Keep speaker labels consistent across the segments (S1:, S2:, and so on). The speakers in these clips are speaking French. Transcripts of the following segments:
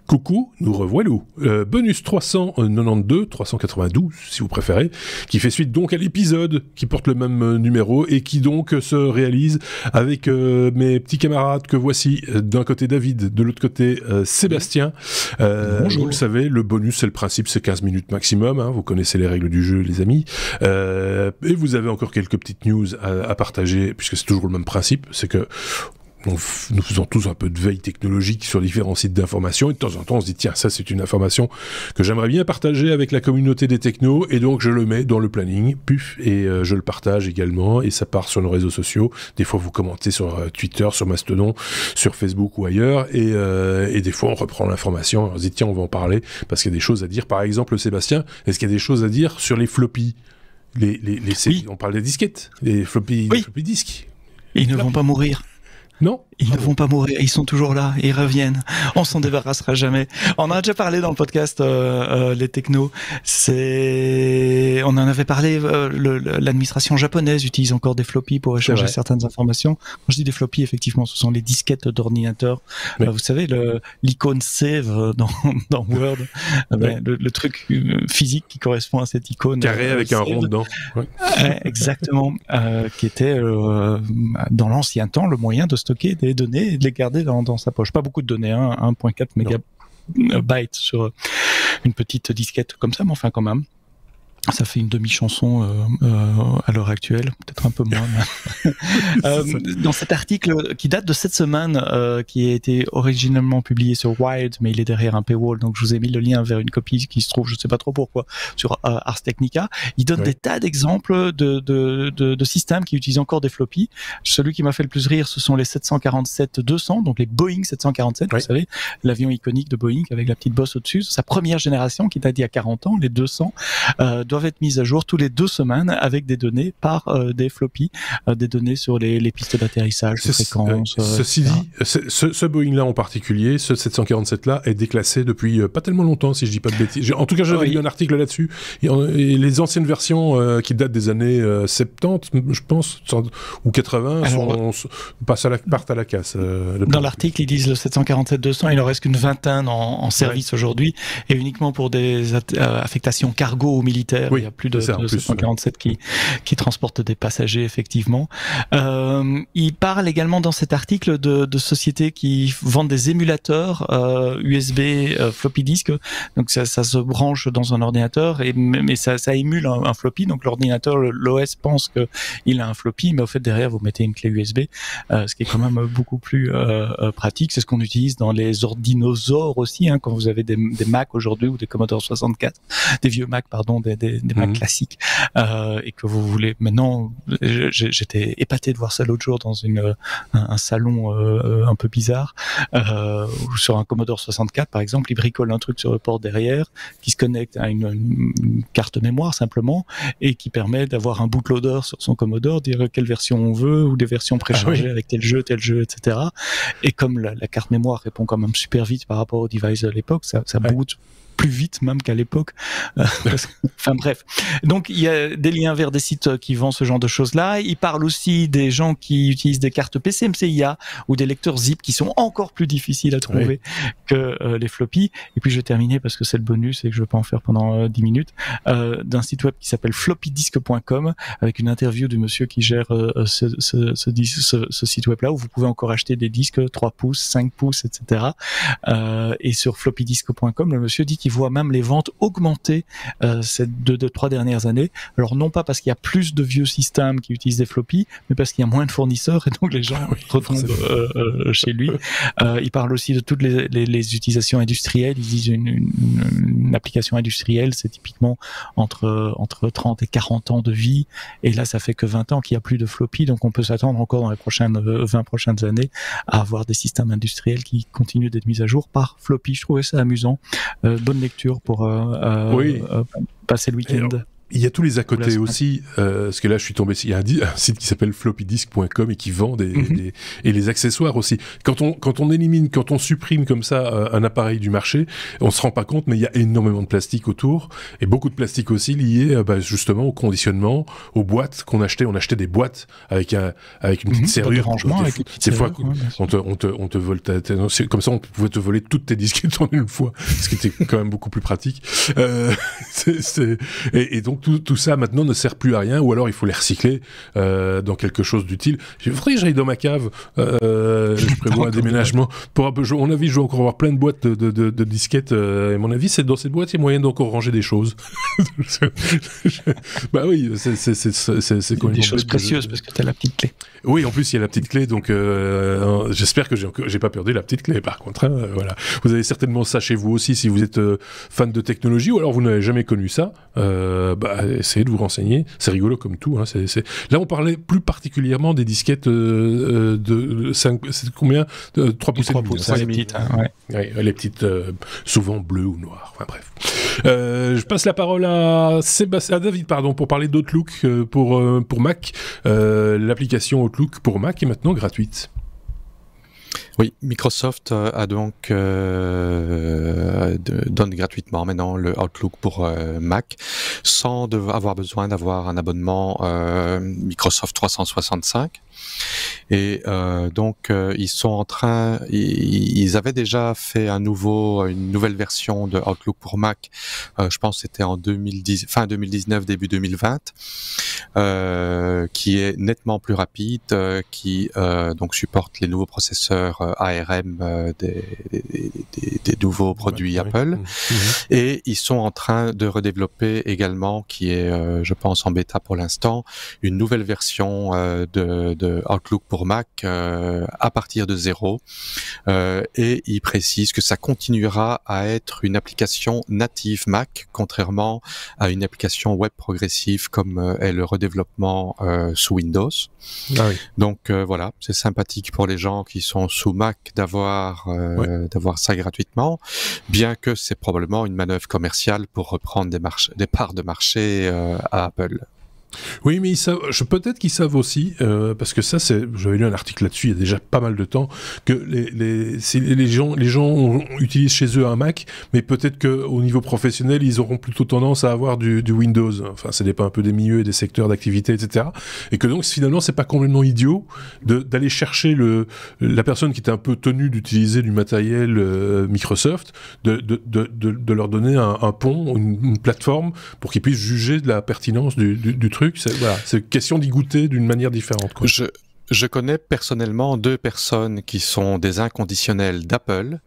S1: Coucou, nous revoilà. Bonus 392, 392 si vous préférez, qui fait suite donc à l'épisode qui porte le même numéro et qui donc se réalise avec mes petits camarades que voici, d'un côté David, de l'autre côté Sébastien. Vous le savez, le bonus c'est le principe, c'est 15 minutes maximum, hein, vous connaissez les règles du jeu les amis, et vous avez encore quelques petites news à partager, puisque c'est toujours le même principe, c'est que nous faisons tous un peu de veille technologique sur différents sites d'information et de temps en temps on se dit tiens, ça c'est une information que j'aimerais bien partager avec la communauté des technos, et donc je le mets dans le planning, puf, et je le partage également, et ça part sur nos réseaux sociaux. Des fois vous commentez sur Twitter, sur Mastodon, sur Facebook ou ailleurs, et des fois on reprend l'information, on se dit tiens, on va en parler parce qu'il y a des choses à dire. Par exemple, Sébastien, est-ce qu'il y a des choses à dire sur les floppies, oui. On parle des disquettes, les floppy disques.
S2: Ils ne vont pas mourir.
S1: Non,
S2: ils ne vont pas mourir, ils sont toujours là, ils reviennent. On s'en débarrassera jamais. On en a déjà parlé dans le podcast les technos. On en avait parlé. L'administration japonaise utilise encore des floppies pour échanger certaines informations. Quand je dis des floppies, effectivement, ce sont les disquettes d'ordinateur. Vous savez, l'icône save dans Word, le truc physique qui correspond à cette icône
S1: carré avec un rond dedans.
S2: Exactement, qui était dans l'ancien temps le moyen de stocker des données et de les garder dans sa poche. Pas beaucoup de données, 1.4 mégabytes sur une petite disquette comme ça, mais enfin quand même. Ça fait une demi-chanson à l'heure actuelle, peut-être un peu moins. Dans cet article qui date de cette semaine, qui a été originellement publié sur Wired, mais il est derrière un paywall, donc je vous ai mis le lien vers une copie qui se trouve, je ne sais pas trop pourquoi, sur Ars Technica. Il donne des tas d'exemples de systèmes qui utilisent encore des floppies. Celui qui m'a fait le plus rire, ce sont les 747-200, donc les Boeing 747, vous savez, l'avion iconique de Boeing avec la petite bosse au-dessus. Sa première génération, qui date d'il y a 40 ans, les 200, doivent être mises à jour tous les 2 semaines avec des données par des floppies, des données sur les pistes d'atterrissage, les fréquences.
S1: Ceci dit, ce Boeing-là en particulier, ce 747-là, est déclassé depuis pas tellement longtemps, si je dis pas de bêtises. En tout cas, j'avais lu un article là-dessus. Et les anciennes versions qui datent des années 70, je pense, ou 80, partent à la casse.
S2: Dans l'article, ils disent le 747-200, il en reste qu'une vingtaine en service aujourd'hui, et uniquement pour des affectations cargo ou militaires. Il y a plus de 747 qui transportent des passagers, effectivement. Il parle également dans cet article de sociétés qui vendent des émulateurs USB floppy disk. Donc ça se branche dans un ordinateur, mais ça émule un floppy. Donc l'ordinateur, l'OS pense qu'il a un floppy, mais au fait derrière vous mettez une clé USB, ce qui est quand même beaucoup plus pratique. C'est ce qu'on utilise dans les ordinosaures aussi, quand vous avez des Mac aujourd'hui ou des Commodore 64, des vieux Mac, pardon, des Mac classiques, et que vous voulez maintenant. J'étais épaté de voir ça l'autre jour dans un salon un peu bizarre, sur un Commodore 64 par exemple. Il bricole un truc sur le port derrière qui se connecte à une carte mémoire simplement, et qui permet d'avoir un bootloader sur son Commodore, dire quelle version on veut, ou des versions préchargées avec tel jeu, etc. Et comme la carte mémoire répond quand même super vite par rapport au device de l'époque, ça boot plus vite même qu'à l'époque. Enfin bref. Donc il y a des liens vers des sites qui vendent ce genre de choses-là. Il parle aussi des gens qui utilisent des cartes PC MCIA ou des lecteurs zip qui sont encore plus difficiles à trouver que les floppies. Et puis je vais terminer parce que c'est le bonus et que je ne veux pas en faire pendant 10 minutes, d'un site web qui s'appelle floppydisc.com, avec une interview du monsieur qui gère ce site web-là, où vous pouvez encore acheter des disques 3 pouces, 5 pouces, etc. Et sur floppydisc.com, le monsieur dit qu'il voit même les ventes augmenter ces 2-3 dernières années. Alors non pas parce qu'il y a plus de vieux systèmes qui utilisent des floppies, mais parce qu'il y a moins de fournisseurs et donc les gens retombent chez lui. Il parle aussi de toutes les utilisations industrielles. Ils disent une application industrielle, c'est typiquement entre 30 et 40 ans de vie, et là ça fait que 20 ans qu'il n'y a plus de floppy, donc on peut s'attendre encore dans les 20 prochaines années à avoir des systèmes industriels qui continuent d'être mis à jour par floppy. Je trouvais ça amusant. Bonne lecture pour passer le week-end.
S1: il y a tous les à côté aussi, parce que là je suis tombé, il y a un site qui s'appelle floppydisk.com et qui vend et les accessoires aussi. Quand on supprime comme ça un appareil du marché, on se rend pas compte, mais il y a énormément de plastique autour et beaucoup de plastique aussi lié justement au conditionnement, aux boîtes qu'on achetait. On achetait des boîtes avec une petite serrure. Des fois, on te vole comme ça, on pouvait te voler toutes tes disquettes en une fois, ce qui était quand même beaucoup plus pratique. Et donc tout ça maintenant ne sert plus à rien, ou alors il faut les recycler dans quelque chose d'utile. Il faudrait que j'aille dans ma cave. Je prévois un déménagement. À mon avis, je vais encore avoir plein de boîtes de disquettes. Et à mon avis, c'est dans cette boîte, il y a moyen d'encore ranger des choses. Bah oui, c'est quand même
S2: des choses précieuses parce que tu as la petite clé.
S1: Oui, en plus il y a la petite clé, donc j'espère que j'ai pas perdu la petite clé. Par contre, hein, voilà. Vous avez certainement ça chez vous aussi si vous êtes fan de technologie, ou alors vous n'avez jamais connu ça. Essayez de vous renseigner. C'est rigolo comme tout. Hein. Là, on parlait plus particulièrement des disquettes de 5, c'est combien 3 pouces et demi.
S2: Les petites, hein, ouais.
S1: Les petites, souvent bleues ou noires. Enfin bref. Je passe la parole à David, pour parler d'Outlook pour Mac. L'application Outlook pour Mac est maintenant gratuite.
S3: Oui, Microsoft a donc donne gratuitement maintenant le Outlook pour Mac sans avoir besoin d'avoir un abonnement Microsoft 365. Et donc ils sont en train, ils avaient déjà fait une nouvelle version de Outlook pour Mac, je pense que c'était en fin 2019, début 2020, qui est nettement plus rapide, qui donc supporte les nouveaux processeurs ARM des nouveaux produits Apple. Et ils sont en train de redévelopper également, qui est je pense en bêta pour l'instant, une nouvelle version de Outlook pour Mac à partir de 0, et il précise que ça continuera à être une application native Mac, contrairement à une application web progressive comme est le redéveloppement sous Windows. Ah oui. Donc voilà, c'est sympathique pour les gens qui sont sous Mac d'avoir ça gratuitement, bien que c'est probablement une manœuvre commerciale pour reprendre des parts de marché à Apple.
S1: Oui, mais peut-être qu'ils savent aussi, parce que ça, j'avais lu un article là-dessus il y a déjà pas mal de temps, que les gens utilisent chez eux un Mac, mais peut-être qu'au niveau professionnel, ils auront plutôt tendance à avoir du Windows. Enfin, ça dépend un peu des milieux et des secteurs d'activité, etc. Et que donc, finalement, c'est pas complètement idiot d'aller chercher la personne qui était un peu tenue d'utiliser du matériel Microsoft, de leur donner un pont, une plateforme, pour qu'ils puissent juger de la pertinence du truc. C'est question d'y goûter d'une manière différente, quoi.
S3: Je connais personnellement 2 personnes qui sont des inconditionnels d'Apple,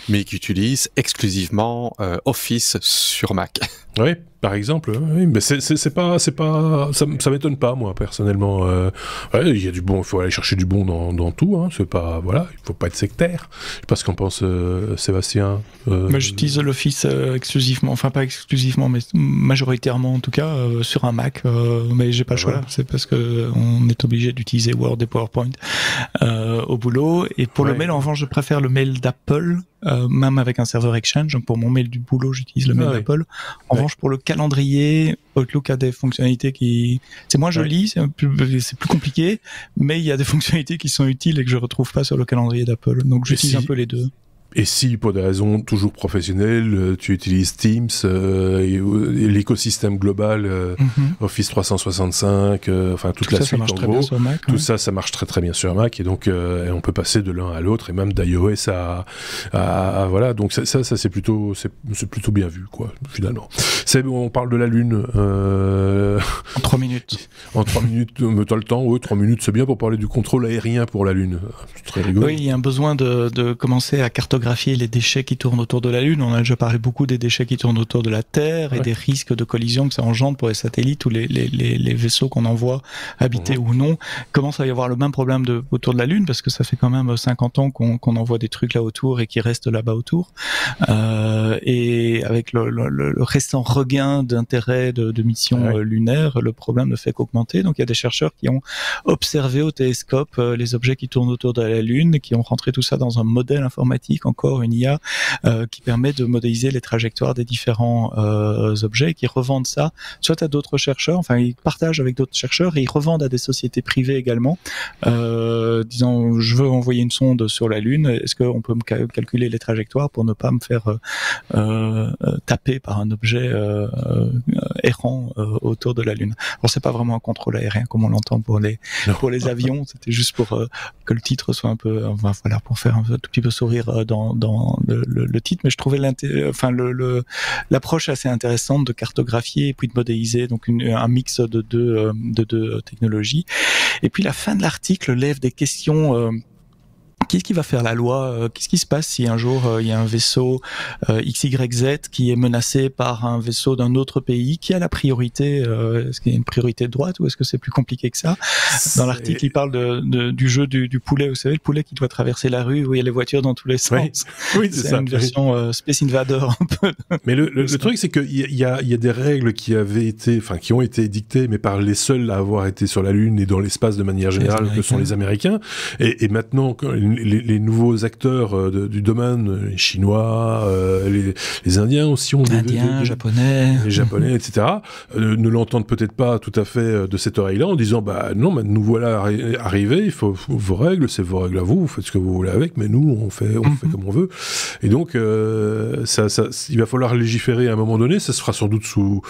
S3: mais qui utilisent exclusivement Office sur Mac.
S1: Oui, par exemple, oui, mais c'est pas, ça m'étonne pas, moi, personnellement. Il y a du bon, il faut aller chercher du bon dans tout, hein, c'est pas, voilà, il faut pas être sectaire. Je sais pas ce qu'en pense Sébastien.
S2: J'utilise l'Office exclusivement, enfin pas exclusivement, mais majoritairement en tout cas, sur un Mac, mais j'ai pas le choix, voilà. C'est parce que on est obligé d'utiliser Word et PowerPoint au boulot, et pour le mail, en revanche, je préfère le mail d'Apple, même avec un serveur Exchange. Donc pour mon mail du boulot, j'utilise le mail d'Apple. En revanche, pour le calendrier, Outlook a des fonctionnalités c'est moins joli, c'est plus compliqué, mais il y a des fonctionnalités qui sont utiles et que je retrouve pas sur le calendrier d'Apple. Donc j'utilise un peu les deux.
S1: Et si, pour des raisons toujours professionnelles, tu utilises Teams, l'écosystème global, Office 365, enfin toute la suite, en gros, tout ça, ça marche très très bien sur Mac, et donc on peut passer de l'un à l'autre, et même d'iOS à voilà, donc ça c'est plutôt bien vu, quoi, finalement. On parle de la Lune.
S2: En 3 minutes.
S1: En 3 minutes, t'as le temps, 3 minutes, c'est bien pour parler du contrôle aérien pour la Lune. C'est très rigolo.
S2: Oui, il y a un besoin de commencer à cartographier les déchets qui tournent autour de la Lune. On a déjà parlé beaucoup des déchets qui tournent autour de la Terre et des risques de collision que ça engendre pour les satellites ou les vaisseaux qu'on envoie, habités ou non. Commence à y avoir le même problème autour de la Lune, parce que ça fait quand même 50 ans qu'on envoie des trucs là autour et qui restent là-bas autour. Et avec le restant regain d'intérêt de missions lunaires, le problème ne fait qu'augmenter. Donc il y a des chercheurs qui ont observé au télescope les objets qui tournent autour de la Lune, qui ont rentré tout ça dans un modèle informatique en encore une IA qui permet de modéliser les trajectoires des différents objets, qui revendent ça soit à d'autres chercheurs, enfin ils partagent avec d'autres chercheurs et ils revendent à des sociétés privées également, disant je veux envoyer une sonde sur la Lune, est-ce qu'on peut me calculer les trajectoires pour ne pas me faire taper par un objet errant autour de la Lune. Alors c'est pas vraiment un contrôle aérien comme on l'entend pour les avions, c'était juste pour que le titre soit un peu, voilà, pour faire un tout petit peu sourire dans le titre, mais je trouvais l'approche assez intéressante de cartographier et puis de modéliser, donc un mix de deux technologies. Et puis la fin de l'article lève des questions. Qu'est-ce qui va faire la loi? Qu'est-ce qui se passe si un jour il y a un vaisseau XYZ qui est menacé par un vaisseau d'un autre pays? Qui a la priorité? Est-ce qu'il y a une priorité de droite ou est-ce que c'est plus compliqué que ça? Dans l'article, il parle du jeu du poulet. Vous savez, le poulet qui doit traverser la rue où il y a les voitures dans tous les sens.
S1: Oui, c'est ça.
S2: Une version Space Invader un peu.
S1: Mais le truc, c'est qu'il y a des règles qui ont été édictées, mais par les seuls à avoir été sur la Lune et dans l'espace de manière générale, que sont les Américains. Et maintenant, les nouveaux acteurs du domaine, les Chinois, les Indiens aussi,
S2: les Japonais,
S1: etc., ne l'entendent peut-être pas tout à fait de cette oreille-là, en disant non, mais nous voilà arrivés, il faut vos règles, c'est vos règles à vous faites ce que vous voulez avec, mais nous on fait comme on veut. Et donc il va falloir légiférer à un moment donné. Ça se fera sans doute sous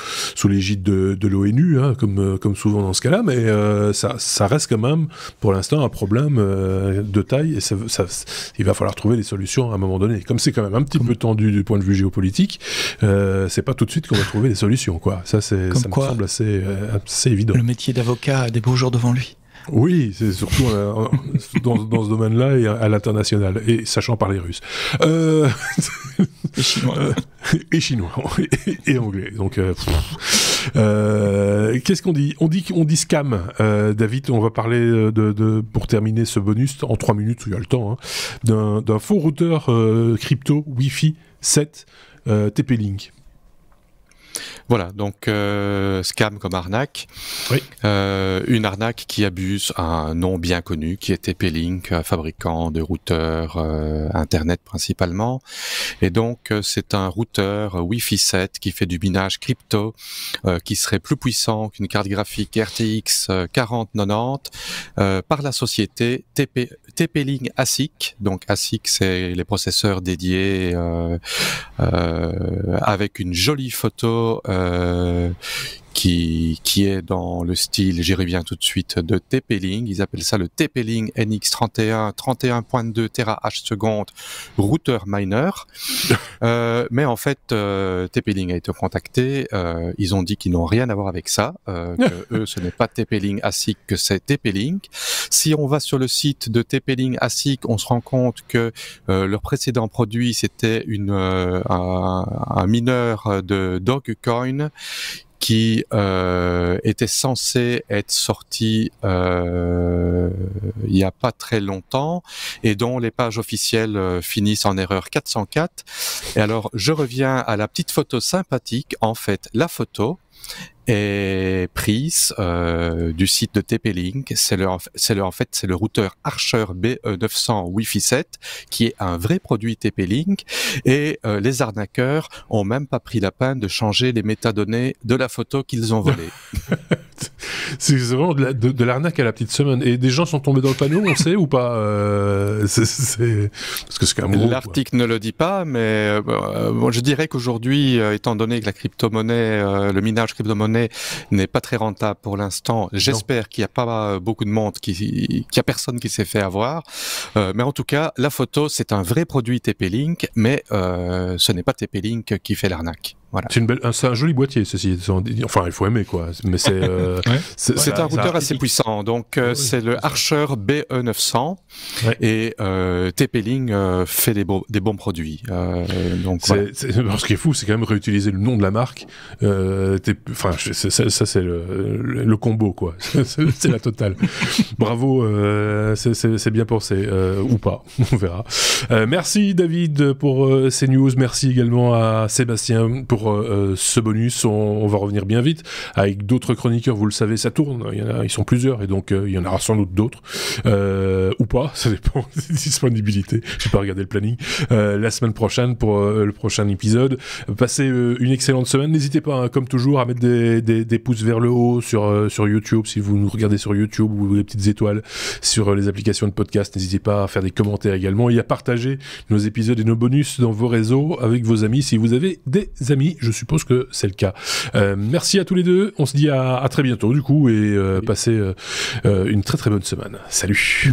S1: l'égide de l'ONU, hein, comme souvent dans ce cas-là, mais ça reste quand même pour l'instant un problème de taille, et il va falloir trouver des solutions à un moment donné. Comme c'est quand même un petit peu tendu du point de vue géopolitique, c'est pas tout de suite qu'on va trouver des solutions, quoi. Ça me semble assez évident.
S2: Le métier d'avocat a des beaux jours devant lui.
S1: Oui, c'est surtout dans ce domaine-là et à l'international, et sachant parler russe.
S2: Et chinois.
S1: Et chinois, et anglais. Donc, qu'est-ce qu'on dit ? On dit scam. David, on va parler pour terminer ce bonus en 3 minutes, il y a le temps, hein, d'un faux routeur crypto Wi-Fi 7 TP-Link.
S3: Voilà, donc scam comme arnaque.
S1: Oui.
S3: Une arnaque qui abuse un nom bien connu, qui est TP-Link, fabricant de routeurs Internet principalement. Et donc c'est un routeur Wi-Fi 7 qui fait du minage crypto, qui serait plus puissant qu'une carte graphique RTX 4090 par la société TP-Link ASIC. Donc ASIC, c'est les processeurs dédiés avec une jolie photo qui est dans le style, j'y reviens tout de suite, de TP-Link. Ils appellent ça le TP-Link NX31 31.2 TH/s routeur miner. Mais en fait, TP-Link a été contacté. Ils ont dit qu'ils n'ont rien à voir avec ça. Que eux, ce n'est pas TP-Link ASIC, que c'est TP-Link. Si on va sur le site de TP-Link ASIC, on se rend compte que leur précédent produit, c'était un mineur de Dogecoin qui était censé être sorti il y a pas très longtemps et dont les pages officielles finissent en erreur 404. Et alors, je reviens à la petite photo sympathique. En fait, la photo est prise du site de TP-Link. C'est le routeur Archer BE900 Wi-Fi 7 qui est un vrai produit TP-Link, et les arnaqueurs ont même pas pris la peine de changer les métadonnées de la photo qu'ils ont volée.
S1: C'est vraiment de l'arnaque à la petite semaine. Et des gens sont tombés dans le panneau, on sait ou pas parce que c'est quand même gros.
S3: L'article ne le dit pas, mais je dirais qu'aujourd'hui, étant donné que la crypto-monnaie, le minage crypto-monnaie n'est pas très rentable pour l'instant, j'espère qu'il n'y a pas beaucoup de monde, qu'il y a personne qui s'est fait avoir. Mais en tout cas, la photo, c'est un vrai produit TP-Link, mais ce n'est pas TP-Link qui fait l'arnaque. Voilà.
S1: C'est un joli boîtier, ceci. Enfin, il faut aimer, quoi. Mais c'est
S3: c'est un routeur assez puissant. Donc, c'est le Archer BE900. Ouais. Et TP-Link fait des bons produits. Donc, voilà.
S1: Ce qui est fou, c'est quand même réutiliser le nom de la marque. Enfin, ça, c'est le combo, quoi. C'est la totale. Bravo, c'est bien pensé. Ou pas, on verra. Merci, David, pour ces news. Merci également à Sébastien pour pour ce bonus. On va revenir bien vite avec d'autres chroniqueurs, vous le savez, ça tourne, ils sont plusieurs et donc il y en aura sans doute d'autres ou pas, ça dépend des disponibilités, j'ai pas regardé le planning, la semaine prochaine pour le prochain épisode. Passez une excellente semaine, n'hésitez pas comme toujours à mettre des pouces vers le haut sur YouTube, si vous nous regardez sur YouTube, ou des petites étoiles sur les applications de podcast. N'hésitez pas à faire des commentaires également et à partager nos épisodes et nos bonus dans vos réseaux avec vos amis, si vous avez des amis, je suppose que c'est le cas. Merci à tous les deux, on se dit à très bientôt du coup, et passez une très très bonne semaine. Salut.